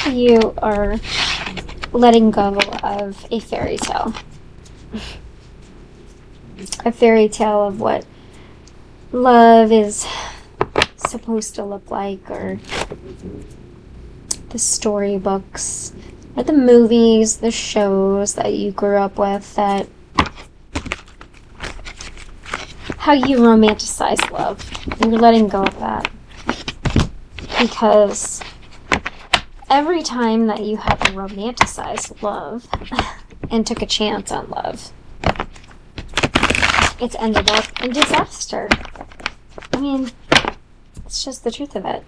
you are letting go of a fairy tale. A fairy tale of what love is supposed to look like, or the storybooks, or the movies, the shows that you grew up with, that how you romanticize love. You're letting go of that. Because every time that you have romanticized love and took a chance on love, it's ended up in disaster. I mean, it's just the truth of it.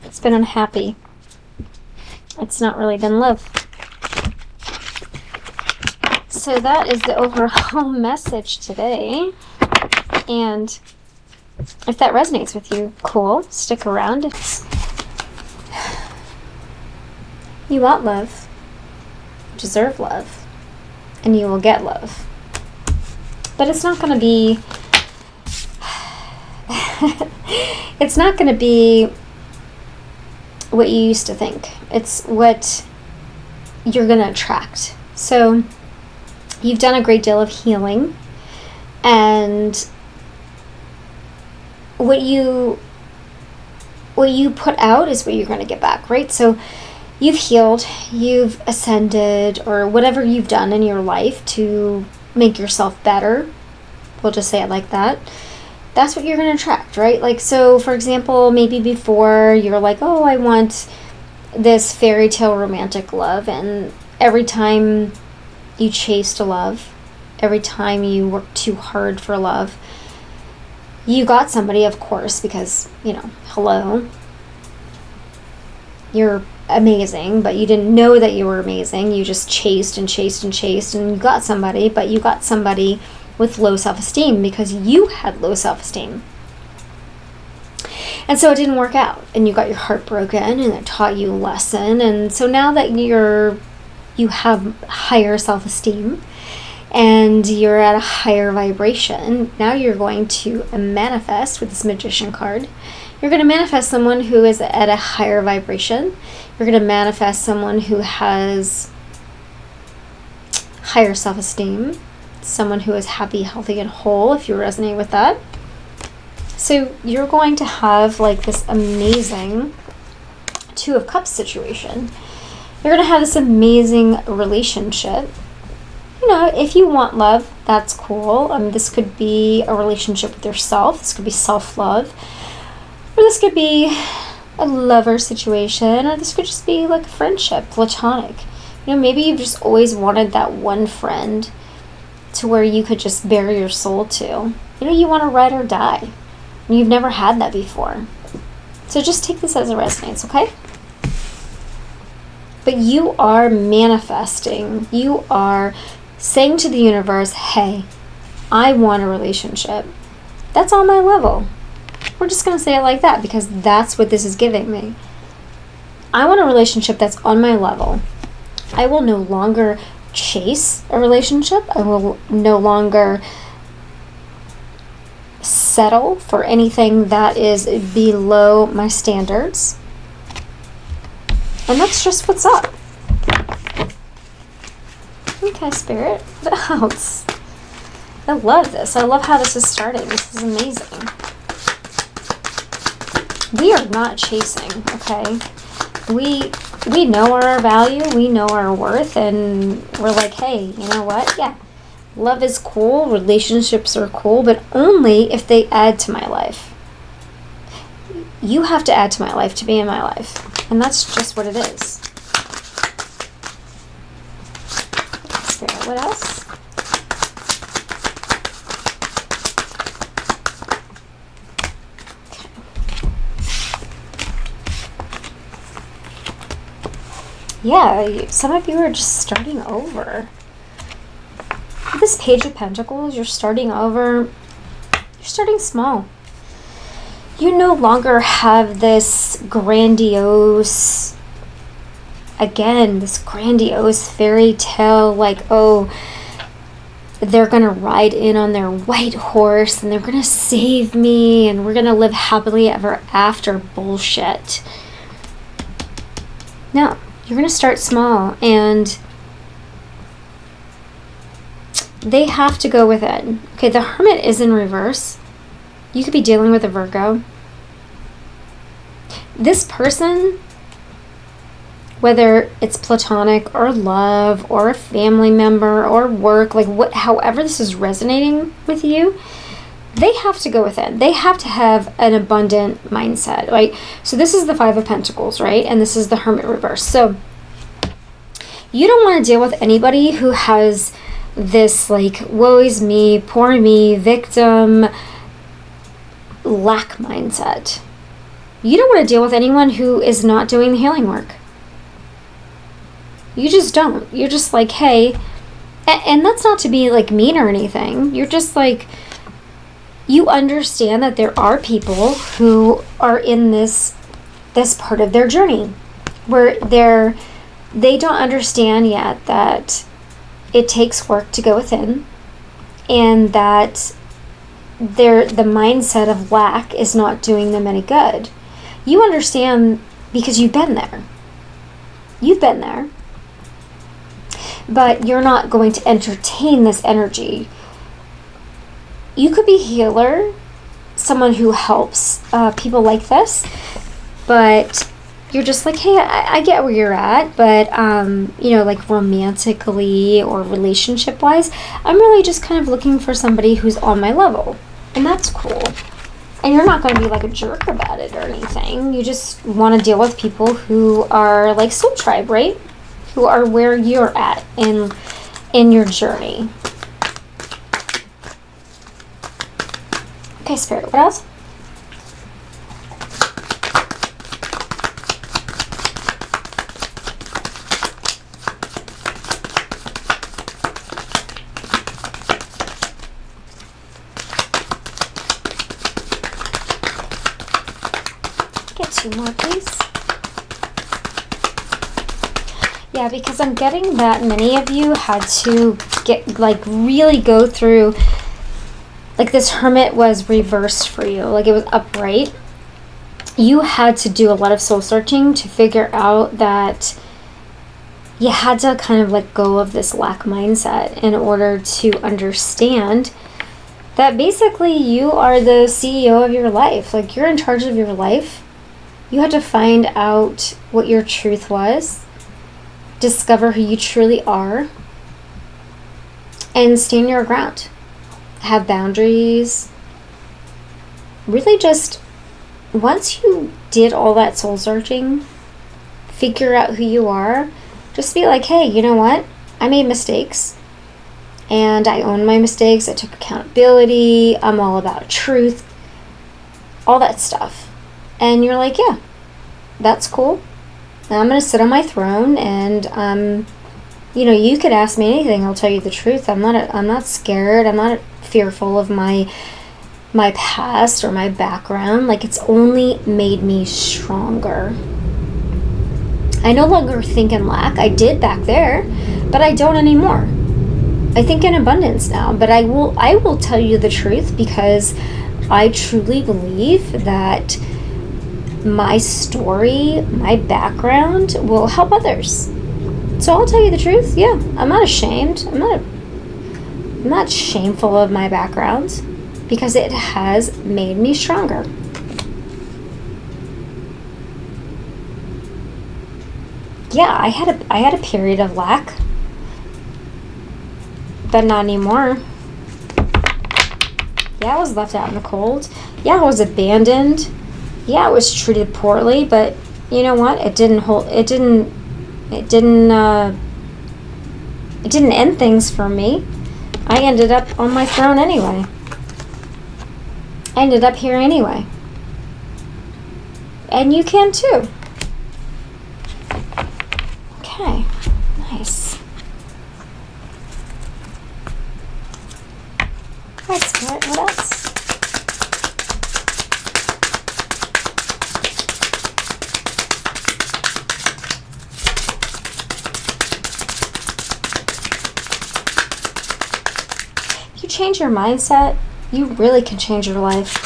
It's been unhappy. It's not really been love. So that is the overall message today. And if that resonates with you, cool. Stick around. You want love. You deserve love. And you will get love. But it's not going to be... it's not going to be what you used to think. It's what you're going to attract. So you've done a great deal of healing. And what you put out is what you're going to get back, right? So you've healed, you've ascended, or whatever you've done in your life to make yourself better. We'll just say it like that. That's what you're going to attract, right? Like, so for example, maybe before you're like, oh, I want this fairy tale romantic love. And every time you chased love, every time you worked too hard for love, you got somebody, of course, because, hello, you're amazing, but you didn't know that you were amazing. You just chased and chased and chased, and you got somebody, but you got somebody with low self-esteem because you had low self-esteem. And so it didn't work out, and you got your heart broken, and it taught you a lesson. And so now that you have higher self-esteem, and you're at a higher vibration, now you're going to manifest with this Magician card. You're going to manifest someone who is at a higher vibration. You're going to manifest someone who has higher self-esteem, someone who is happy, healthy, and whole, if you resonate with that. So you're going to have like this amazing Two of Cups situation. You're going to have this amazing relationship. If you want love, that's cool. This could be a relationship with yourself. This could be self-love. Or this could be a lover situation. Or this could just be like a friendship, platonic. Maybe you've just always wanted that one friend to where you could just bare your soul to. You want to ride or die. And you've never had that before. So just take this as it resonates, okay? But you are manifesting. You are saying to the universe, hey, I want a relationship that's on my level. We're just going to say it like that because that's what this is giving me. I want a relationship that's on my level. I will no longer chase a relationship. I will no longer settle for anything that is below my standards. And that's just what's up. Okay, Spirit. What else? I love this. I love how this is starting. This is amazing. We are not chasing, okay? We know our value. We know our worth. And we're like, hey, you know what? Yeah. Love is cool. Relationships are cool. But only if they add to my life. You have to add to my life to be in my life. And that's just what it is. Spirit, what else? Yeah, some of you are just starting over. With this Page of Pentacles, you're starting over. You're starting small. You no longer have this grandiose, again, this grandiose fairy tale, like, oh, they're going to ride in on their white horse and they're going to save me and we're going to live happily ever after bullshit. No, You're going to start small, and they have to go within. Okay, the Hermit is in reverse. You could be dealing with a Virgo. This person, whether it's platonic or love or a family member or work, like however this is resonating with you, they have to go within. They have to have an abundant mindset, right? So this is the Five of Pentacles, right? And this is the Hermit reverse. So you don't want to deal with anybody who has this like woe is me, poor me, victim, lack mindset. You don't want to deal with anyone who is not doing the healing work. You just don't. You're just like, hey, and that's not to be like mean or anything. You're just like, you understand that there are people who are in this part of their journey where they don't understand yet that it takes work to go within, and that the mindset of lack is not doing them any good. You understand because you've been there. You've been there. But you're not going to entertain this energy. You could be a healer, someone who helps people like this, but you're just like, hey, I get where you're at, but, like romantically or relationship-wise, I'm really just kind of looking for somebody who's on my level, and that's cool. And you're not going to be like a jerk about it or anything. You just want to deal with people who are like soul tribe, right? Who are where you're at in your journey. Okay, Spirit, what else? Get two more, please. Yeah, because I'm getting that many of you had to really go through, like this Hermit was reversed for you, like it was upright. You had to do a lot of soul searching to figure out that you had to kind of let go of this lack mindset in order to understand that basically you are the CEO of your life. Like, you're in charge of your life. You had to find out what your truth was, discover who you truly are, and stand your ground. Have boundaries. Really just, once you did all that soul searching, figure out who you are, just be like, hey, you know what? I made mistakes. And I own my mistakes. I took accountability. I'm all about truth. All that stuff. And you're like, yeah, that's cool. And I'm going to sit on my throne, and you could ask me anything. I'll tell you the truth. I'm not scared. I'm not fearful of my past or my background. Like, it's only made me stronger. I no longer think in lack. I did back there, but I don't anymore. I think in abundance now, but I will tell you the truth, because I truly believe that my story, my background will help others. So I'll tell you the truth. Yeah, I'm not ashamed. I'm not shameful of my background, because it has made me stronger. Yeah, I had a period of lack, but not anymore. Yeah, I was left out in the cold. Yeah, I was abandoned. Yeah, I was treated poorly, but you know what? It didn't end things for me. I ended up on my throne anyway. I ended up here anyway. And you can too. Okay, nice. Alright, Spirit, what else? You change your mindset, you really can change your life.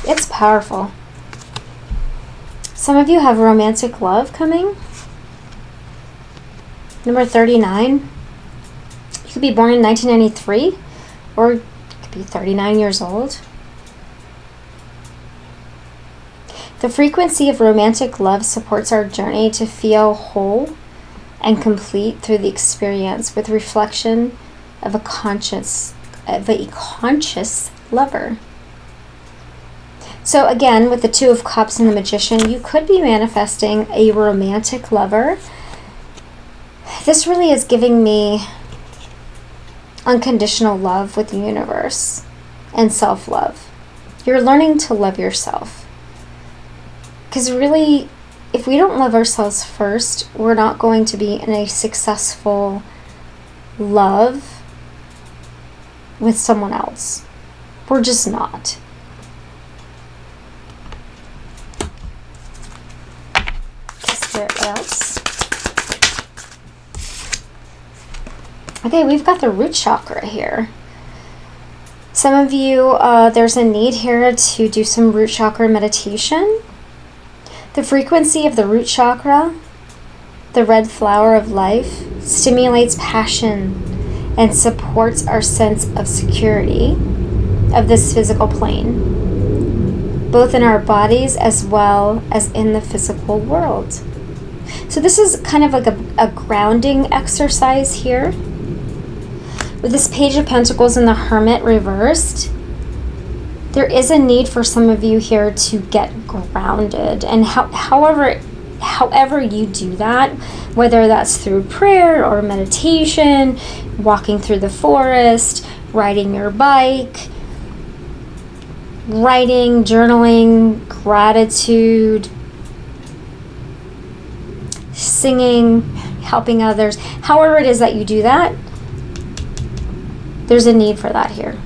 It's powerful. Some of you have romantic love coming. Number 39. You could be born in 1993, or you could be 39 years old. The frequency of romantic love supports our journey to feel whole and complete through the experience with reflection of a conscious lover. So again, with the Two of Cups and the Magician, you could be manifesting a romantic lover. This really is giving me unconditional love with the universe and self-love. You're learning to love yourself. Because really, if we don't love ourselves first, we're not going to be in a successful love with someone else. We're just not. What else? Okay, we've got the root chakra here. Some of you, there's a need here to do some root chakra meditation. The frequency of the root chakra, the red flower of life, stimulates passion and supports our sense of security of this physical plane, both in our bodies as well as in the physical world. So this is kind of like a grounding exercise here. With this Page of Pentacles and the Hermit reversed, there is a need for some of you here to get grounded. And however you do that, whether that's through prayer or meditation, walking through the forest, riding your bike, writing, journaling, gratitude, singing, helping others, however it is that you do that, there's a need for that here.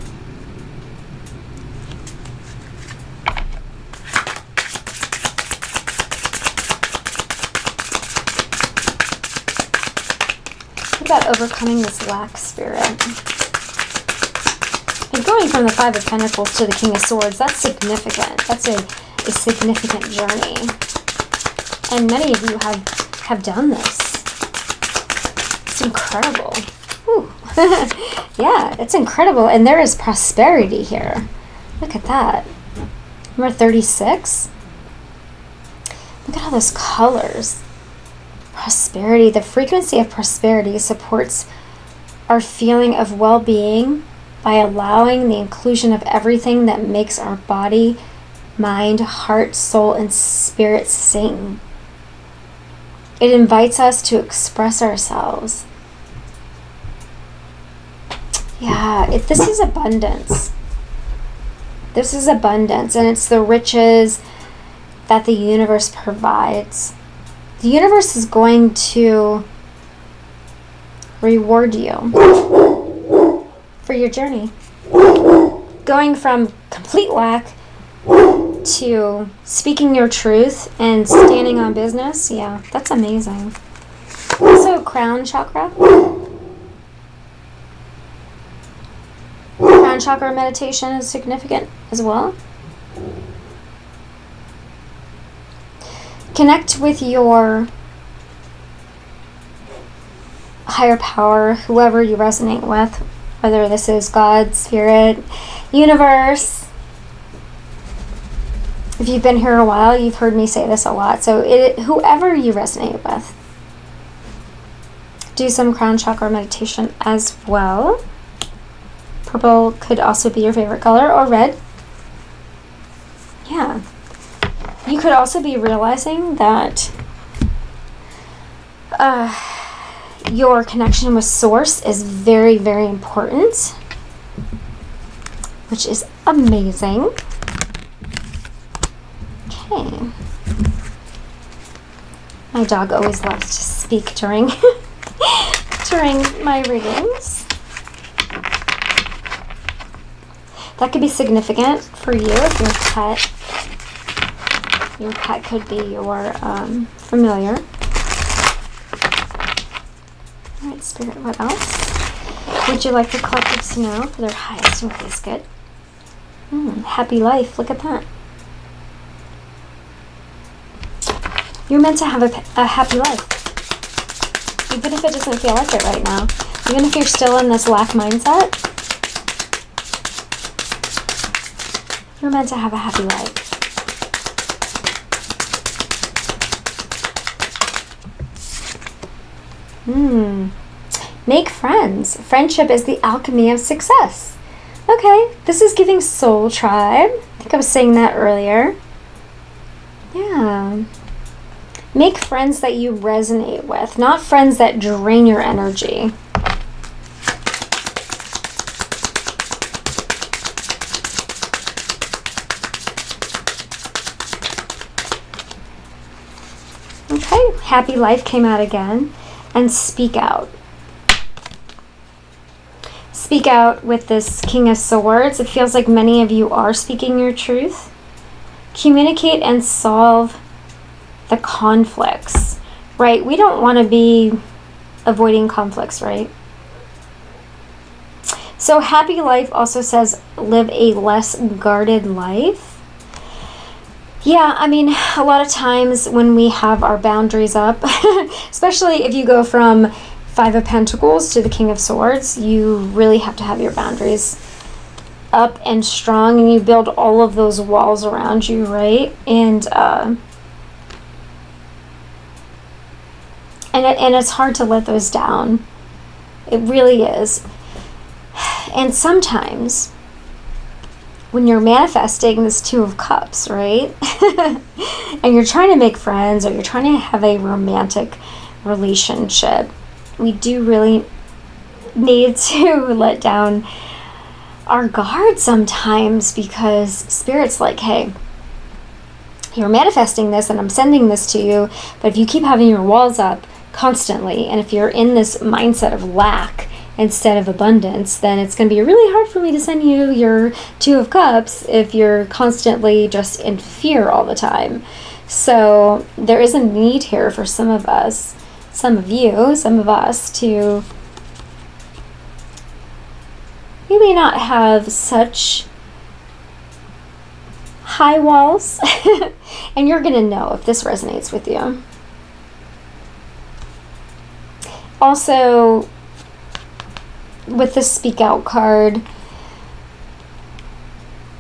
What about overcoming this lack spirit? And going from the Five of Pentacles to the King of Swords, that's significant. That's a significant journey. And many of you have done this. It's incredible. Whew. Yeah, it's incredible. And there is prosperity here. Look at that. Number 36. Look at all those colors. Prosperity. The frequency of prosperity supports our feeling of well-being by allowing the inclusion of everything that makes our body, mind, heart, soul, and spirit sing. It invites us to express ourselves. Yeah, this is abundance. This is abundance, and it's the riches that the universe provides. The universe is going to reward you for your journey. Going from complete lack to speaking your truth and standing on business, yeah, that's amazing. Also, crown chakra. Crown chakra meditation is significant as well. Connect with your higher power, whoever you resonate with, whether this is God, Spirit, Universe. If you've been here a while, you've heard me say this a lot. So whoever you resonate with, do some crown chakra meditation as well. Purple could also be your favorite color, or red. Yeah. You could also be realizing that your connection with Source is very, very important, which is amazing. Okay. My dog always loves to speak during my readings. That could be significant for you if your pet could be your familiar. All right, Spirit, what else would you like the collectives to know for their highest and greatest good? Happy life, look at that. You're meant to have a happy life. Even if it doesn't feel like it right now. Even if you're still in this lack mindset, you're meant to have a happy life. Make friends. Friendship is the alchemy of success. Okay, this is giving Soul Tribe. I think I was saying that earlier. Yeah. Make friends that you resonate with, not friends that drain your energy. Okay, happy life came out again. And speak out. Speak out with this King of Swords. It feels like many of you are speaking your truth. Communicate and solve the conflicts, right? We don't want to be avoiding conflicts, right? So happy life also says live a less guarded life. Yeah, I mean, a lot of times when we have our boundaries up, especially if you go from Five of Pentacles to the King of Swords, you really have to have your boundaries up and strong, and you build all of those walls around you, right? And it's hard to let those down. It really is. And sometimes when you're manifesting this Two of Cups, right? And you're trying to make friends, or you're trying to have a romantic relationship, we do really need to let down our guard sometimes, because Spirit's like, hey, you're manifesting this and I'm sending this to you, but if you keep having your walls up constantly, and if you're in this mindset of lack instead of abundance, then it's going to be really hard for me to send you your Two of Cups if you're constantly just in fear all the time. So there is a need here for some of us, some of you, some of us to maybe not have such high walls. And you're going to know if this resonates with you. Also, with the Speak Out card,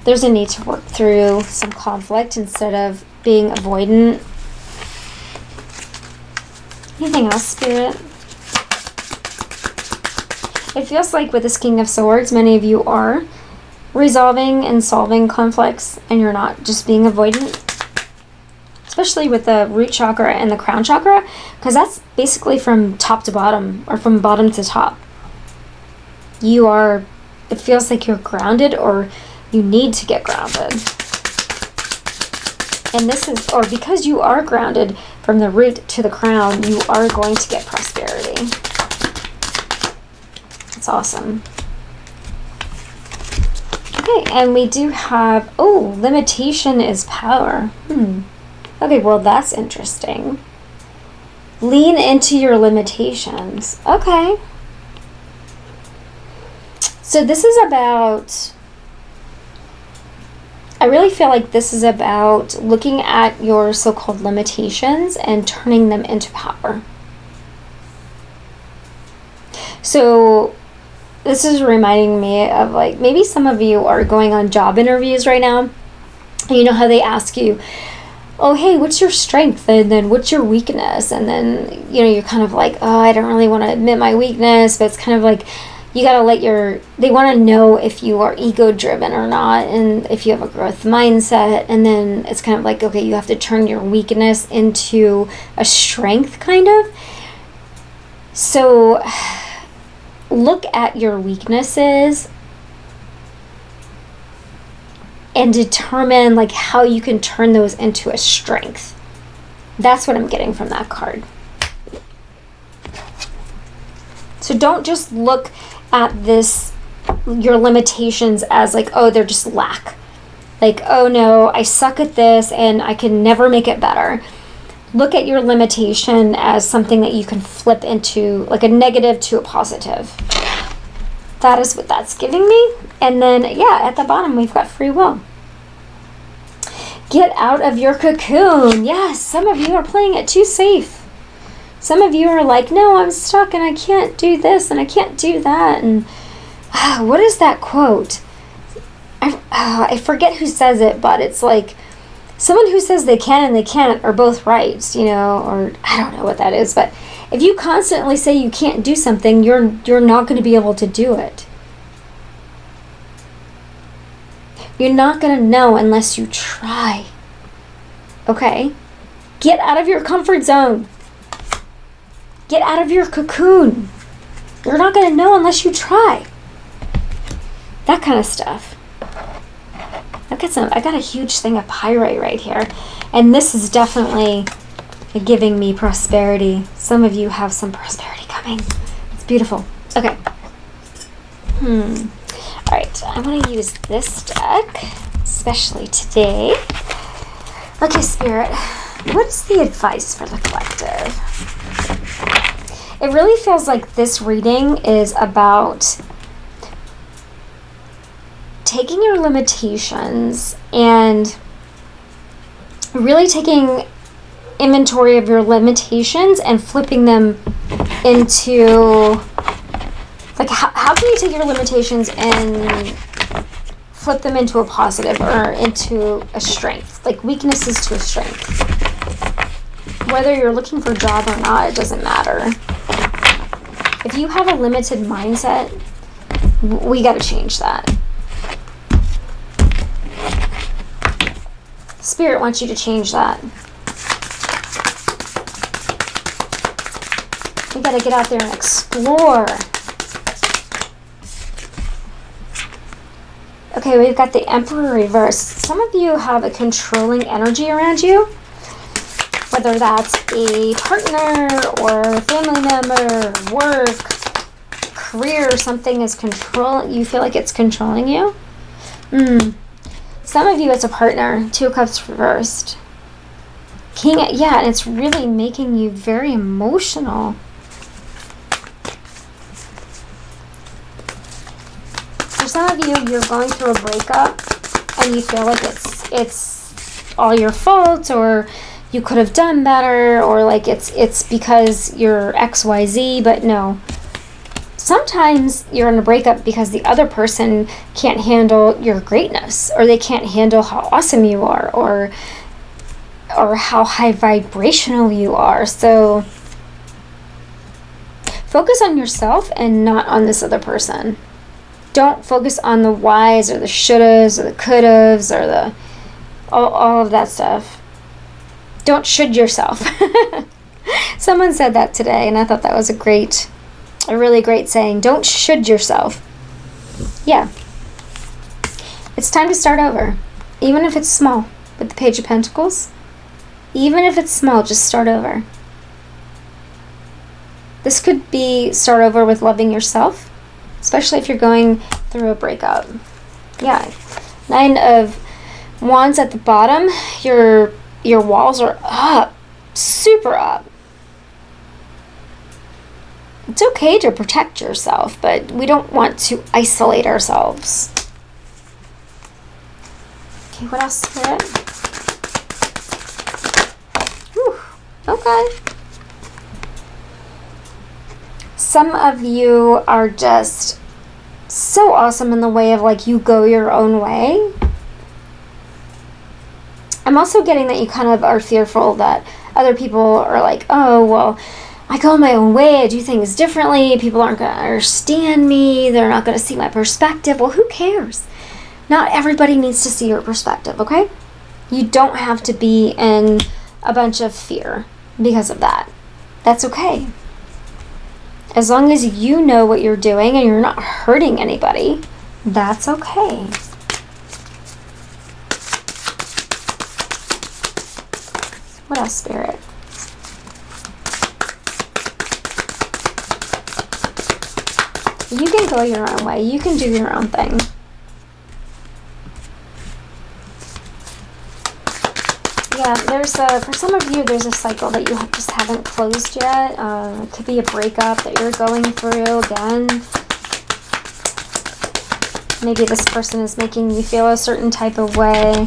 there's a need to work through some conflict instead of being avoidant. Anything else, Spirit? It feels like with this King of Swords, many of you are resolving and solving conflicts, and you're not just being avoidant. Especially with the root chakra and the crown chakra, because that's basically from top to bottom, or from bottom to top. You are, it feels like you're grounded, or you need to get grounded. And this is, or because you are grounded from the root to the crown, you are going to get prosperity. That's awesome. Okay, and we do have, oh, limitation is power. Okay, well, that's interesting. Lean into your limitations. Okay. So this is about, I really feel like this is about looking at your so-called limitations and turning them into power. So this is reminding me of, like, maybe some of you are going on job interviews right now. You know how they ask you, oh, hey, what's your strength? And then what's your weakness? And then, you know, you're kind of like, oh, I don't really want to admit my weakness. But it's kind of like, you got to let they want to know if you are ego driven or not. And if you have a growth mindset. And then it's kind of like, okay, you have to turn your weakness into a strength, kind of. So look at your weaknesses and determine, like, how you can turn those into a strength. That's what I'm getting from that card. So don't just look at your limitations as like, oh, they're just lack. Like, oh no, I suck at this and I can never make it better. Look at your limitation as something that you can flip into, like, a negative to a positive. That is what that's giving me. And then, yeah, at the bottom, we've got free will. Get out of your cocoon. Yes, some of you are playing it too safe. Some of you are like, no, I'm stuck and I can't do this and I can't do that. And what is that quote? I forget who says it, but it's like someone who says they can and they can't are both right, you know, or I don't know what that is. But if you constantly say you can't do something, you're not going to be able to do it. You're not going to know unless you try. Okay? Get out of your comfort zone. Get out of your cocoon. You're not going to know unless you try. That kind of stuff. I got a huge thing of pyrite right here. And this is definitely giving me prosperity. Some of you have some prosperity coming. It's beautiful. Okay. Alright, I'm going to use this deck, especially today. Okay, Spirit, what is the advice for the collective? It really feels like this reading is about taking your limitations and really taking inventory of your limitations and flipping them into, like, how can you take your limitations and flip them into a positive or into a strength, like weaknesses to a strength? Whether you're looking for a job or not, it doesn't matter. If you have a limited mindset, we got to change that. Spirit wants you to change that. You got to get out there and explore. Okay, we've got the Emperor reverse. Some of you have a controlling energy around you, whether that's a partner or a family member, work, career, something is you feel like it's controlling you. Some of you, it's a partner. 2 of Cups reversed. King, yeah, and it's really making you very emotional. For some of you, you're going through a breakup and you feel like it's all your fault, or you could have done better, or like it's because you're XYZ, but no. Sometimes you're in a breakup because the other person can't handle your greatness, or they can't handle how awesome you are, or how high vibrational you are. So focus on yourself and not on this other person. Don't focus on the whys or the shouldas or the could'ves or the all of that stuff. Don't should yourself. Someone said that today, and I thought that was a really great saying. Don't should yourself. Yeah. It's time to start over. Even if it's small. With the Page of Pentacles. Even if it's small, just start over. This could be start over with loving yourself. Especially if you're going through a breakup. Yeah. 9 of Wands at the bottom. Your walls are up. Super up. It's okay to protect yourself, but we don't want to isolate ourselves. Okay, what else, Spirit? Whew, okay. Some of you are just so awesome in the way of, like, you go your own way. I'm also getting that you kind of are fearful that other people are like, oh, well, I go my own way, I do things differently, people aren't going to understand me, they're not going to see my perspective. Well, who cares? Not everybody needs to see your perspective, okay? You don't have to be in a bunch of fear because of that. That's okay. As long as you know what you're doing and you're not hurting anybody, that's okay. What else, Spirit? You can go your own way. You can do your own thing. Yeah, for some of you, there's a cycle that you just haven't closed yet. It could be a breakup that you're going through again. Maybe this person is making you feel a certain type of way.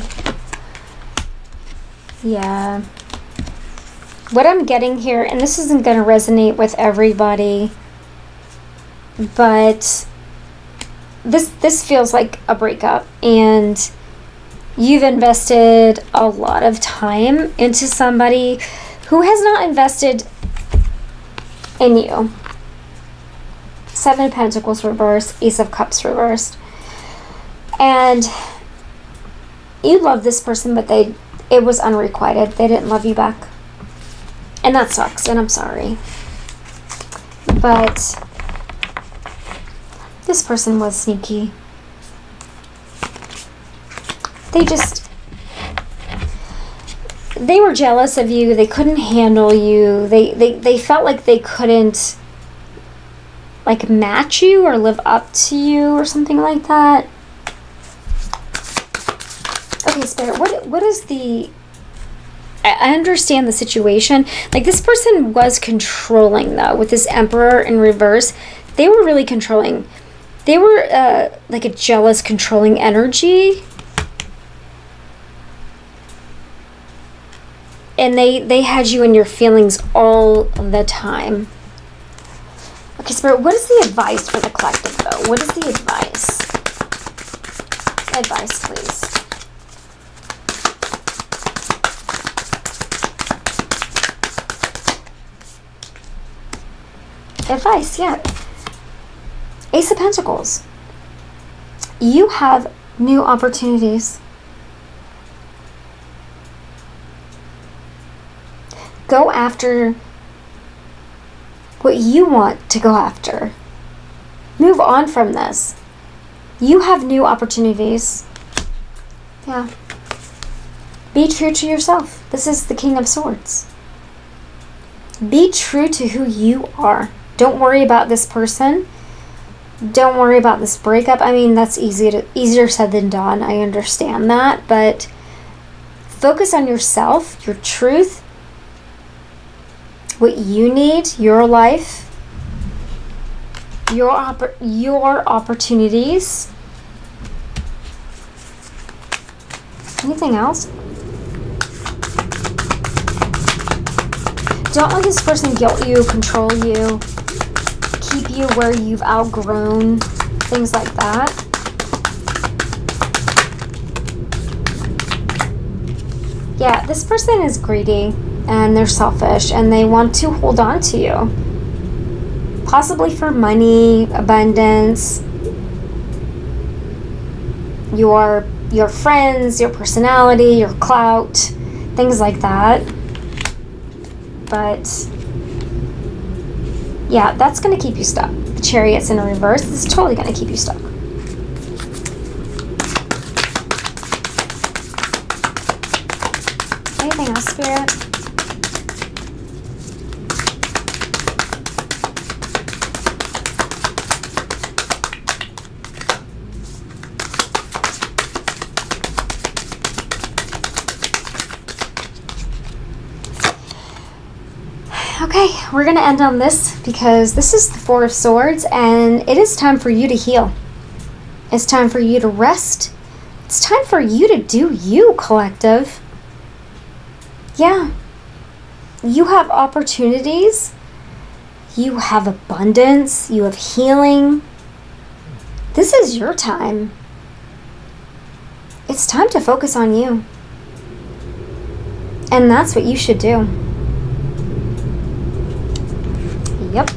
Yeah. What I'm getting here, and this isn't going to resonate with everybody, but this feels like a breakup, and you've invested a lot of time into somebody who has not invested in you. Seven of Pentacles reversed, Ace of Cups reversed. And you love this person, but it was unrequited. They didn't love you back. And that sucks, and I'm sorry. But this person was sneaky. They were jealous of you. They couldn't handle you. They felt like they couldn't like match you or live up to you or something like that. Okay, Spirit, what is the... I understand the situation. Like, this person was controlling, though, with this Emperor in reverse. They were really controlling. They were like a jealous, controlling energy. And they had you in your feelings all the time. Okay, Spirit, what is the advice for the collective, though? What is the advice? Advice, please. Advice, yeah. Ace of Pentacles. You have new opportunities. Go after what you want to go after. Move on from this. You have new opportunities. Yeah. Be true to yourself. This is the King of Swords. Be true to who you are. Don't worry about this person. Don't worry about this breakup. I mean, that's easier said than done. I understand that. But focus on yourself, your truth, what you need, your life, your opportunities. Anything else? Don't let this person guilt you, control you, keep you where you've outgrown, things like that. Yeah, this person is greedy and they're selfish and they want to hold on to you. Possibly for money, abundance, your friends, your personality, your clout, things like that. But yeah, that's going to keep you stuck. The Chariot's in reverse. This is totally going to keep you stuck. Anything else, Spirit? Okay, we're going to end on this because this is the Four of Swords and it is time for you to heal. It's time for you to rest. It's time for you to do you, collective. Yeah. You have opportunities. You have abundance. You have healing. This is your time. It's time to focus on you. And that's what you should do. Yep.